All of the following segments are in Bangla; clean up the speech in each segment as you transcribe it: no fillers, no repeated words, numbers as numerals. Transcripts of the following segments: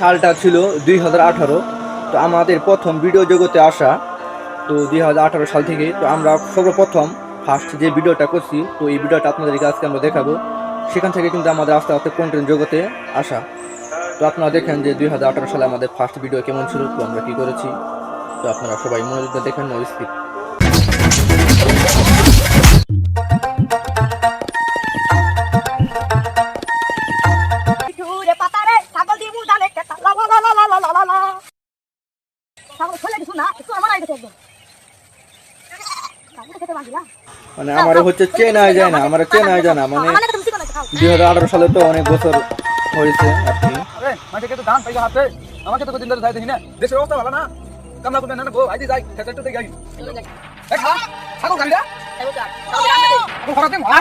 সালটা ছিল 2018। তো আমাদের প্রথম ভিডিও জগতে আসা তো 2018 সাল থেকে। তো আমরা সর্বপ্রথম ফার্স্ট যে ভিডিওটা করছি, তো এই ভিডিওটা আপনাদেরকে আজকে আমরা দেখাবো। সেখান থেকে কিন্তু আমাদের আস্তে আস্তে কন্টেন্ট জগতে আসা। তো আপনারা দেখেন যে 2018 সালে আমাদের ফার্স্ট ভিডিও কেমন ছিল, তো আমরা কি করেছি। তো আপনারা সবাই মনোযোগ দিয়ে দেখেন, নো স্কিপ। মানে আমার হচ্ছে চেনাই যায় না, আমার চেনাই যায় না। মানে 2018 সালে তো অনেক বছর হয়েছে আর কি। আমাকে তো দান পাইলো হাতে, আমাকে তো দিন ধরে যাই দেখি না, দেশের অবস্থা ভালো না, কামলা করবে না গো, আইজি যাই খেতে গাই দেখা ছাগল গাড়িটা আমি খরাতে মা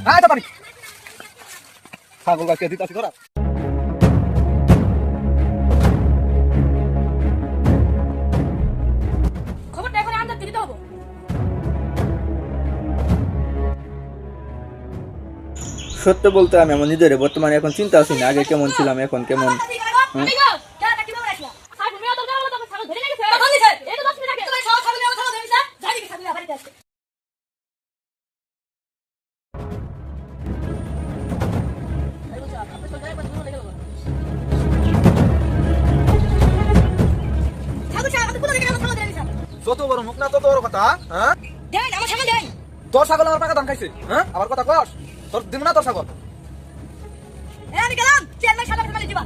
হ্যাঁ এটা পারি ছাগল গাছে দিতে আসি করা। খবরটা এখন আনতে দিতে হবে। সত্য বলতে আমি আমার নিজের বর্তমানে এখন চিন্তা আছি না, আগে কেমন ছিলাম এখন কেমন। যত বড় মুখ না তত বড় কথা। হ্যাঁ তোর ছাগল আমার টাকা দাম খাইছে, হ্যাঁ আবার কথা কস, তোর দিব না তোর ছাগল। আমি গেলাম চেয়ারম্যান সাহেবের কাছে দিবা।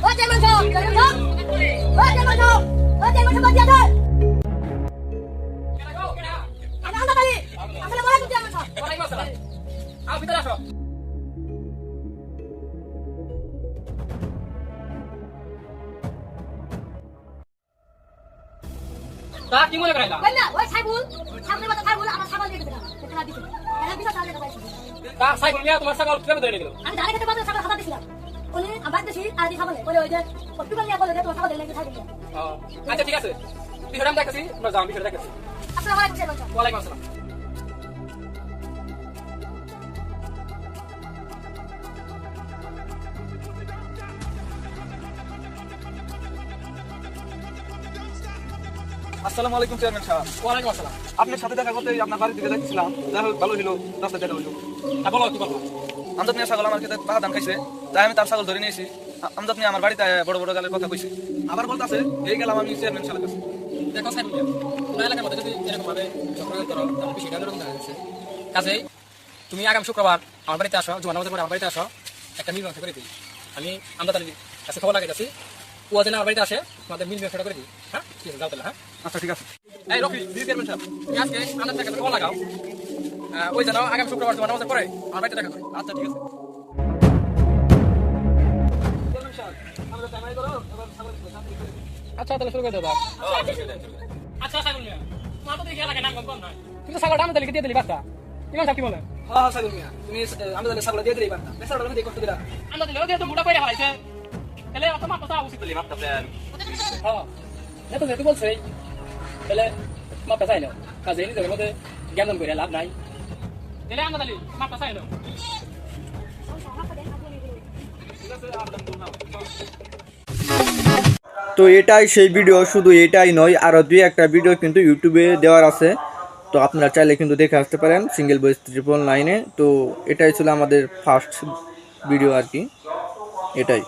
ও চেয়ারম্যান সাহেব, ও চেয়ারম্যান সাহেব, ও চেয়ারম্যান সাহেব বাজিয়া দে। আমি আন্দা কালি আসলে বলা চেয়ারম্যান সাহেব। ওয়ালাইকুম আসসালাম। আও ভিতরে আসো। তা কি মনে করাইলা? না ওই সাইবুল সামনে মাথা সাইবুল আমার ছাগল দিয়ে দিতে না এটা দিতে এটা দিতে তাহলে এটা পাইছি। তা সাইকেল নিয়ে তোমার ছাগল কিভাবে ধরে গেল? আমি জানি খেতে পারবো ছাগল খাতা দিছিলাম উনি আবার দেশি আর দি ছাগলে বলে ওই যে পটুকাল নিয়ে বলে যে তোমার ছাগল লেগে থাকে। আচ্ছা ঠিক আছে, বিষয়টা আমি দেখতেছি, আমরা যাও বিষয়টা দেখতেছি। আসসালামু আলাইকুম চেয়ারম্যান সাহেব। ওয়ালাইকুম আসসালাম। আসসালামু আলাইকুম চেয়ারম্যান সাহেব। ওয়ালাইকুম আসসালাম। আপনার সাথে দেখা করতে আপনার বাড়ির দিকে যাচ্ছিলাম, যাই হোক ভালো হলো রাস্তা দেখা হইলো। তা বলো কি বলবো? আমজাদ মিয়া ছাগল আমার খেতে টাকা দাম খাইছে, তাই আমি তার ছাগল ধরে নিয়েছি। আমজাদ মিয়া আমার বাড়িতে বড় বড় গালের কথা কইছে, আবার বলতেছে এই গেলাম আমি চেয়ারম্যান সাহেবের কাছে। দেখো সাইকেল নিয়ে তোমার এলাকার মধ্যে যদি এরকম ভাবে চক্রান্ত করো তাহলে বিষয়টা এরকম দেখা যাচ্ছে। কাজেই তুমি আগামী শুক্রবার আমার বাড়িতে আসো, জুমার নামাজের পরে আমার বাড়িতে আসো, একটা মীমাংসা করে দিই। আমি আমজাদ আলীর কাছে খবর লাগাইতেছি, ও যেন আমার বাড়িতে আসে, তোমাদের মীমাংসাটা করে দিই। হ্যাঁ ঠিক আছে, যাও তাহলে। হ্যাঁ আচ্ছা ঠিক আছে। এই রফি, চেয়ারম্যান সাহেব, তুমি আজকে আমাদের কাছে খবর লাগাও, ওই যেন আগামী শুক্রবার তোমার নামাজের পরে আমার বাড়িতে দেখা করি। আচ্ছা ঠিক আছে। আচ্ছা তাহলে শুরু করে দাও। আচ্ছা সাইকেল নিয়ে তোমার তো দেখে এলাকায় নাম কম নয়, কিন্তু ছাগলটা আমি তাহলে দিয়ে দিলি বাচ্চা। ইমাম সাহেব কি বলেন? হ্যাঁ হ্যাঁ ছাগল মিয়া, তুমি আমজাদের ছাগল দিয়ে দিলেই পারতা, বেচারা আমি দিয়ে কষ্ট দিলা। আমরা দিলেও যেহেতু মোটা করে হারাইছে তাহলে অত মাপ চাওয়া উচিত। হ্যাঁ এত যেহেতু বলছেই তাহলে মাপটা চাই নাও, কাজে নিজের মধ্যে জ্ঞান করে লাভ নাই। তাহলে আমরা তাহলে মাপটা চাই নাও। তো এটাই সেই ভিডিও, শুধু এটাই নয়, আরও দুই একটা ভিডিও কিন্তু ইউটিউবে দেওয়ার আছে। তো আপনারা চাইলে কিন্তু দেখে আসতে পারেন সিঙ্গেল বয়েস 999-এ। তো এটাই ছিল আমাদের ফার্স্ট ভিডিও আর কি, এটাই।